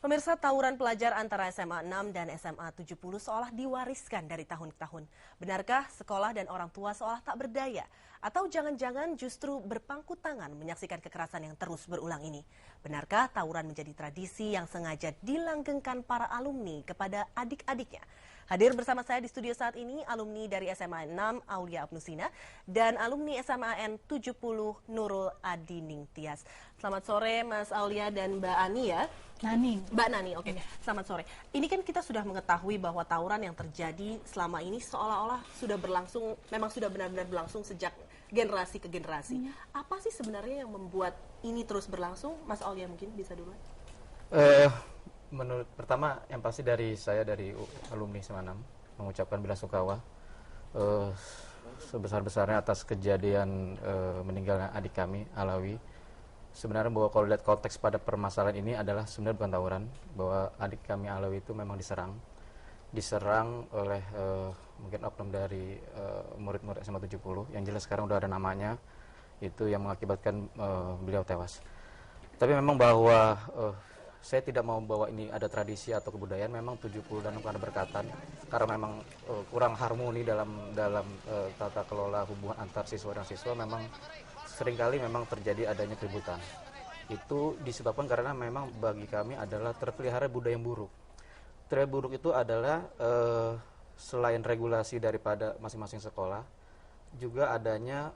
Pemirsa, tawuran pelajar antara SMA 6 dan SMA 70 seolah diwariskan dari tahun ke tahun. Benarkah sekolah dan orang tua seolah tak berdaya? Atau jangan-jangan justru berpangku tangan menyaksikan kekerasan yang terus berulang ini? Benarkah tawuran menjadi tradisi yang sengaja dilanggengkan para alumni kepada adik-adiknya? Hadir bersama saya di studio saat ini alumni dari SMA 6 Aulia Abnusina dan alumni SMAN 70 Nurul Adining Tias. Selamat sore Mas Aulia dan Mbak Ani ya. Mbak Nani, oke. Selamat sore. Ini kan kita sudah mengetahui bahwa tawuran yang terjadi selama ini seolah-olah sudah berlangsung, memang sudah benar-benar berlangsung sejak generasi ke generasi. Apa sih sebenarnya yang membuat ini terus berlangsung? Mas Aulia mungkin bisa dulu. Menurut pertama yang pasti dari saya dari alumni SMA 6 mengucapkan bela sungkawa sebesar-besarnya atas kejadian meninggalnya adik kami Alawi. Sebenarnya bahwa kalau lihat konteks pada permasalahan ini adalah sebenarnya bukan tawuran, bahwa adik kami Alawi itu memang diserang oleh mungkin oknum dari murid-murid SMA 70 yang jelas sekarang udah ada namanya, itu yang mengakibatkan beliau tewas. Tapi memang bahwa saya tidak mau bahwa ini ada tradisi atau kebudayaan, memang 70 dan karena berkatan karena memang kurang harmoni dalam tata kelola hubungan antar siswa dan siswa, memang seringkali memang terjadi adanya keributan. Itu disebabkan karena memang bagi kami adalah terpelihara budaya yang buruk. Budaya buruk itu adalah selain regulasi daripada masing-masing sekolah, juga adanya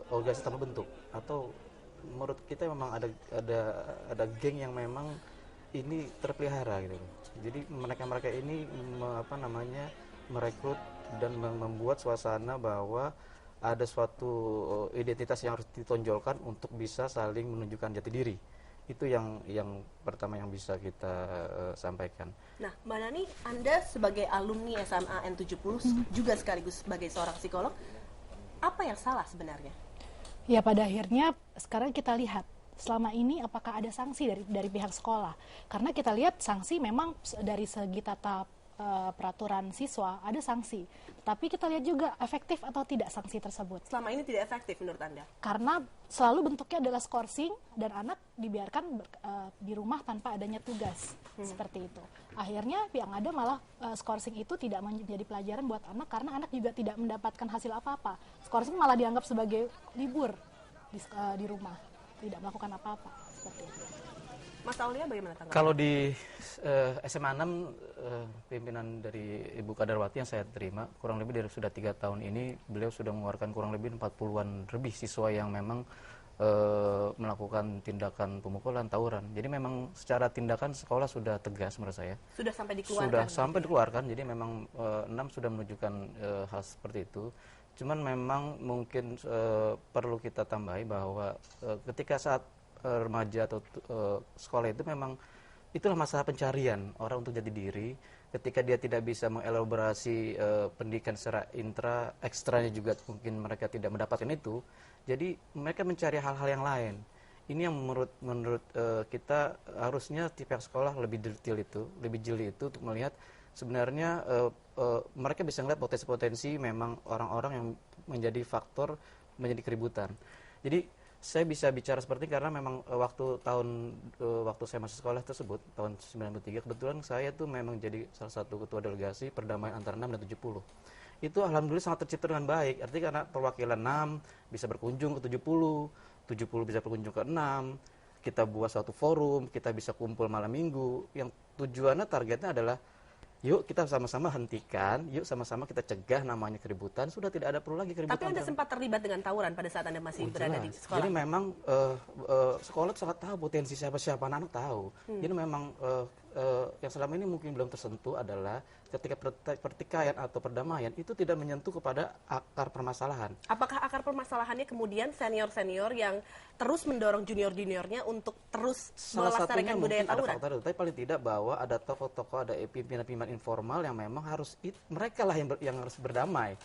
organisasi tanpa bentuk, atau menurut kita memang ada geng yang memang ini terpelihara gitu. Jadi mereka ini merekrut dan membuat suasana bahwa ada suatu identitas yang harus ditonjolkan untuk bisa saling menunjukkan jati diri. Itu yang pertama yang bisa kita sampaikan. Nah, Mbak Nani, Anda sebagai alumni SMAN 70 juga sekaligus sebagai seorang psikolog, apa yang salah sebenarnya? Ya, pada akhirnya sekarang kita lihat selama ini apakah ada sanksi dari pihak sekolah. Karena kita lihat sanksi memang dari segi tata peraturan siswa ada sanksi. Tapi kita lihat juga efektif atau tidak sanksi tersebut. Selama ini tidak efektif menurut Anda? Karena selalu bentuknya adalah skorsing dan anak dibiarkan di rumah tanpa adanya tugas. Seperti itu. Akhirnya yang ada malah skorsing itu tidak menjadi pelajaran buat anak karena anak juga tidak mendapatkan hasil apa-apa. Skorsing malah dianggap sebagai libur di rumah, tidak melakukan apa-apa. Seperti itu. Mas Aulia bagaimana tanggapan? Kalau di SMA 6 pimpinan dari Ibu Kadarwati yang saya terima, kurang lebih dari sudah 3 tahun ini beliau sudah mengeluarkan kurang lebih 40-an lebih siswa yang memang melakukan tindakan pemukulan, tawuran. Jadi memang secara tindakan sekolah sudah tegas menurut saya. Sudah sampai dikeluarkan? Sudah sampai dikeluarkan, jadi memang 6 sudah menunjukkan hal seperti itu. Cuman memang mungkin perlu kita tambahi bahwa ketika saat remaja atau sekolah itu memang itulah masa pencarian orang untuk jati diri. Ketika dia tidak bisa mengelaborasi pendidikan secara ekstranya juga mungkin mereka tidak mendapatkan itu. Jadi mereka mencari hal-hal yang lain. Ini yang menurut kita harusnya pihak sekolah lebih detail itu, lebih jeli itu untuk melihat sebenarnya mereka bisa melihat potensi-potensi memang orang-orang yang menjadi faktor menjadi keributan. Jadi saya bisa bicara seperti karena memang waktu saya masih sekolah tersebut tahun 93, kebetulan saya tuh memang jadi salah satu ketua delegasi perdamaian antara 6 dan 70. Itu alhamdulillah sangat tercipta dengan baik. Artinya karena perwakilan 6 bisa berkunjung ke 70 bisa berkunjung ke 6, kita buat suatu forum, kita bisa kumpul malam minggu yang tujuannya targetnya adalah yuk kita sama-sama hentikan, yuk sama-sama kita cegah namanya keributan, sudah tidak ada perlu lagi keributan. Tapi Anda sempat terlibat dengan tawuran pada saat Anda masih berada di sekolah? Jadi memang sekolah sangat tahu potensi siapa-siapa, anak-anak tahu. Jadi memang yang selama ini mungkin belum tersentuh adalah ketika pertikaian atau perdamaian itu tidak menyentuh kepada akar permasalahan. Apakah akar permasalahannya kemudian senior-senior yang terus mendorong junior-juniornya untuk terus melestarikan budaya tawuran? Ada faktor itu, tapi paling tidak bahwa ada tokoh-tokoh, ada pimpinan-pimpinan informal yang memang harus, mereka lah yang harus berdamai.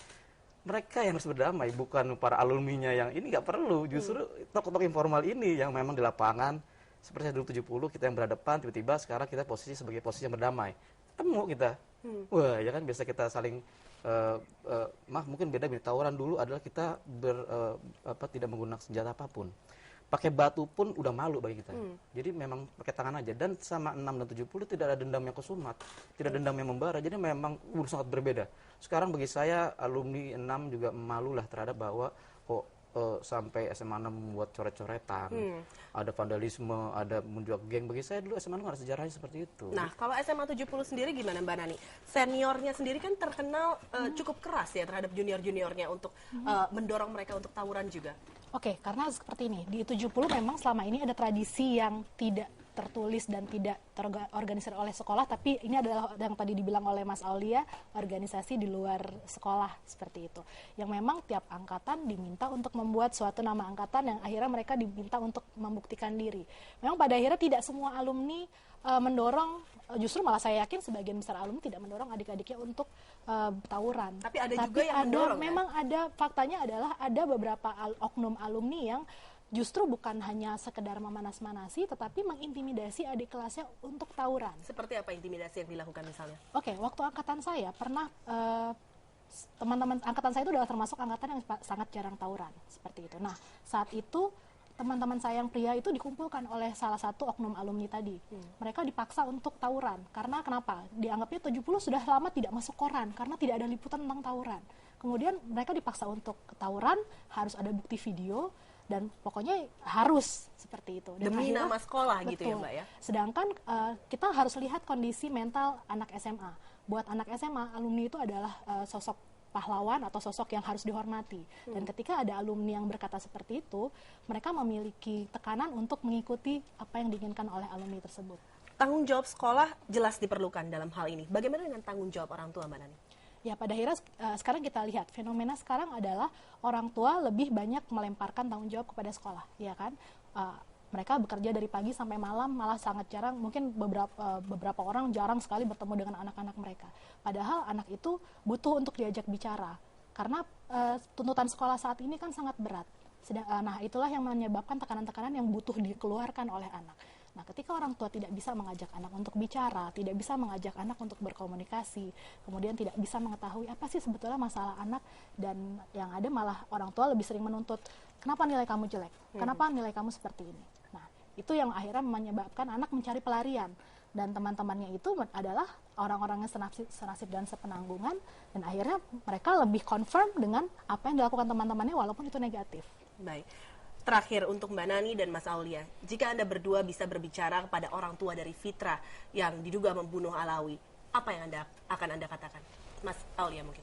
Mereka yang harus berdamai, bukan para alumninya yang ini nggak perlu. Justru tokoh-tokoh informal ini yang memang di lapangan, seperti dulu 70 kita yang berhadapan, tiba-tiba sekarang kita posisi sebagai posisi yang berdamai. Ketemu kita. Wah, ya kan biasa kita saling mungkin beda tawuran dulu adalah kita tidak menggunakan senjata apapun. pakai batu pun udah malu bagi kita. Jadi memang pakai tangan aja. Dan sama 6 dan 70 tidak ada dendam yang kesumat, tidak dendam yang membara. Jadi memang sangat berbeda. Sekarang bagi saya alumni 6 juga malu lah terhadap bahwa kok sampai SMA 6 membuat coret-coretan, ada vandalisme, ada menjual geng. Bagi saya dulu SMA 6 ada sejarahnya seperti itu. Nah, kalau SMA 70 sendiri gimana Mbak Nani? Seniornya sendiri kan terkenal cukup keras ya terhadap junior-juniornya untuk mendorong mereka untuk tawuran juga. Oke, karena seperti ini, di 70 memang selama ini ada tradisi yang tidak tertulis dan tidak terorganisir oleh sekolah, tapi ini adalah yang tadi dibilang oleh Mas Aulia, organisasi di luar sekolah seperti itu. Yang memang tiap angkatan diminta untuk membuat suatu nama angkatan yang akhirnya mereka diminta untuk membuktikan diri. Memang pada akhirnya tidak semua alumni mendorong, justru malah saya yakin sebagian besar alumni tidak mendorong adik-adiknya untuk tawuran. Tapi ada juga yang mendorong, memang ada, faktanya adalah ada beberapa oknum alumni yang justru bukan hanya sekedar memanas-manasi, tetapi mengintimidasi adik kelasnya untuk tawuran. Seperti apa intimidasi yang dilakukan misalnya? Oke, waktu angkatan saya pernah, teman-teman angkatan saya itu adalah termasuk angkatan yang sangat jarang tawuran, seperti itu. Nah, saat itu teman-teman saya yang pria itu dikumpulkan oleh salah satu oknum alumni tadi. Mereka dipaksa untuk tawuran. Karena kenapa? Dianggapnya 70 sudah lama tidak masuk koran, karena tidak ada liputan tentang tawuran. Kemudian mereka dipaksa untuk tawuran, harus ada bukti video, dan pokoknya harus seperti itu. Dan demi akhirnya, nama sekolah betul. gitu ya Mbak ya? Sedangkan kita harus lihat kondisi mental anak SMA. Buat anak SMA, alumni itu adalah sosok pahlawan atau sosok yang harus dihormati. Dan ketika ada alumni yang berkata seperti itu, mereka memiliki tekanan untuk mengikuti apa yang diinginkan oleh alumni tersebut. Tanggung jawab sekolah jelas diperlukan dalam hal ini. Bagaimana dengan tanggung jawab orang tua Mbak Nani? Ya, pada akhirnya sekarang kita lihat fenomena sekarang adalah orang tua lebih banyak melemparkan tanggung jawab kepada sekolah, ya kan? Mereka bekerja dari pagi sampai malam, malah sangat jarang, mungkin beberapa orang jarang sekali bertemu dengan anak-anak mereka. Padahal anak itu butuh untuk diajak bicara, karena tuntutan sekolah saat ini kan sangat berat. Nah, itulah yang menyebabkan tekanan-tekanan yang butuh dikeluarkan oleh anak. Nah, ketika orang tua tidak bisa mengajak anak untuk bicara, tidak bisa mengajak anak untuk berkomunikasi, kemudian tidak bisa mengetahui apa sih sebetulnya masalah anak, dan yang ada malah orang tua lebih sering menuntut, kenapa nilai kamu jelek? Kenapa nilai kamu seperti ini? Nah, itu yang akhirnya menyebabkan anak mencari pelarian. Dan teman-temannya itu adalah orang-orang yang senasib dan sepenanggungan, dan akhirnya mereka lebih confirm dengan apa yang dilakukan teman-temannya walaupun itu negatif. Baik. Terakhir untuk Mbak Nani dan Mas Aulia, jika Anda berdua bisa berbicara kepada orang tua dari Fitra yang diduga membunuh Alawi, apa yang akan Anda katakan? Mas Aulia mungkin.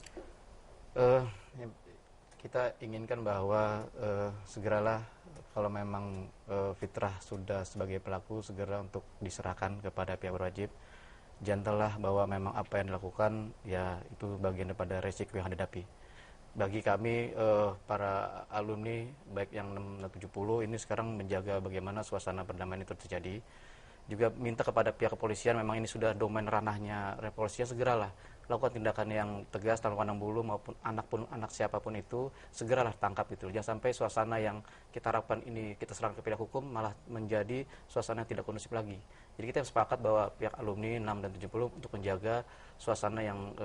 Kita inginkan bahwa segeralah kalau memang Fitrah sudah sebagai pelaku, segera untuk diserahkan kepada pihak berwajib. Janganlah bahwa memang apa yang dilakukan ya itu bagian daripada resiko yang dihadapi. Bagi kami para alumni baik yang 670 ini sekarang menjaga bagaimana suasana perdamaian itu terjadi. Juga minta kepada pihak kepolisian, memang ini sudah domain ranahnya kepolisian, segeralah lakukan tindakan yang tegas tanpa pandang bulu, maupun anak siapapun itu segeralah tangkap itu. Jangan sampai suasana yang kita harapkan ini kita serahkan ke pihak hukum malah menjadi suasana yang tidak kondusif lagi. Jadi kita sepakat bahwa pihak alumni 6 dan 70 untuk menjaga suasana yang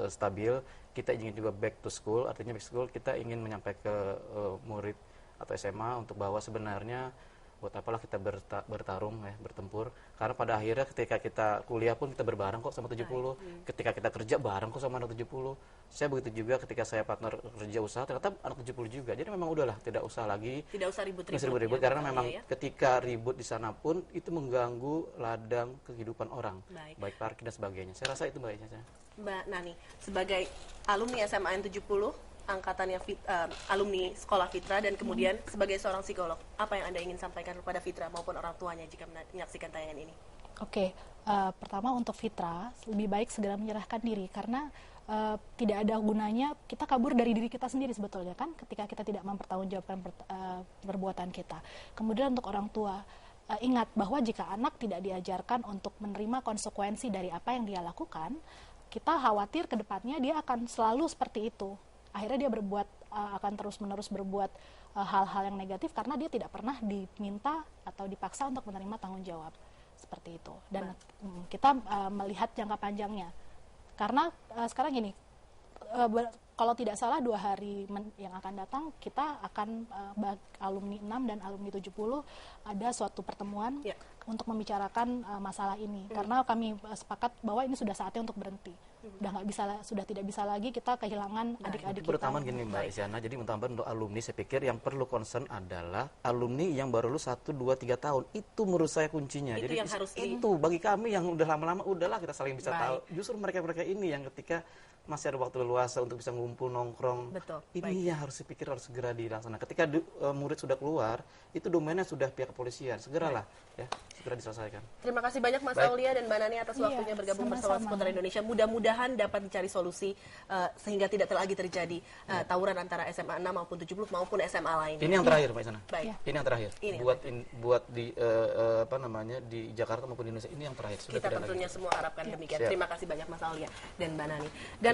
stabil. Kita ingin juga back to school, artinya back to school kita ingin menyampaikan ke murid atau SMA untuk bahwa sebenarnya buat apalah kita bertarung ya, bertempur, karena pada akhirnya ketika kita kuliah pun kita berbareng kok sama 70, ketika kita kerja bareng kok sama anak 70. Saya begitu juga ketika saya partner kerja usaha ternyata anak 70 juga. Jadi memang udahlah, tidak usah lagi, tidak usah ribut-ribut ya, karena memang ya, ketika ribut di sana pun itu mengganggu ladang kehidupan orang, baik parkir dan sebagainya. Saya rasa itu Mbak Caca. Mbak Nani, sebagai alumni SMAN 70, angkatannya alumni sekolah Fitra, dan kemudian sebagai seorang psikolog, apa yang Anda ingin sampaikan kepada Fitra maupun orang tuanya jika menyaksikan tayangan ini? Oke, pertama untuk Fitra, lebih baik segera menyerahkan diri, karena tidak ada gunanya kita kabur dari diri kita sendiri sebetulnya kan, ketika kita tidak mempertanggungjawabkan perbuatan kita. Kemudian untuk orang tua, ingat bahwa jika anak tidak diajarkan untuk menerima konsekuensi dari apa yang dia lakukan, kita khawatir ke depannya dia akan selalu seperti itu. Akhirnya dia akan terus-menerus berbuat hal-hal yang negatif karena dia tidak pernah diminta atau dipaksa untuk menerima tanggung jawab seperti itu. Dan kita melihat jangka panjangnya, karena sekarang gini, kalau tidak salah 2 hari yang akan datang kita akan alumni 6 dan alumni 70 ada suatu pertemuan untuk membicarakan masalah ini karena kami sepakat bahwa ini sudah saatnya untuk berhenti. Sudah tidak bisa lagi kita kehilangan adik-adik kita. Terutama gini Mbak Isyana, jadi untuk alumni saya pikir yang perlu concern adalah alumni yang baru lulus 1, 2, 3 tahun. Itu menurut saya kuncinya. Itu jadi yang harus bagi kami yang udah lama-lama udahlah kita saling bisa tahu. Justru mereka-mereka ini yang ketika masih ada waktu leluasa untuk bisa ngumpul nongkrong. Betul. Ini yang harus dipikir, harus segera dilaksanakan. Ketika murid sudah keluar, itu domainnya sudah pihak kepolisian. Segeralah ya, segera diselesaikan. Terima kasih banyak Mas Aulia dan Mbak Nani atas waktunya bergabung bersama Seputar Indonesia. Mudah-mudahan dapat dicari solusi sehingga tidak lagi terjadi tawuran antara SMA 6 maupun 70 maupun SMA lain. Ini yang terakhir Mbak Isana. Baik. Ini yang terakhir. Buat di di Jakarta maupun di Indonesia ini yang terakhir. Sudah kita tentunya semua harapkan demikian. Terima kasih banyak Mas Aulia dan Mbak Nani. Dan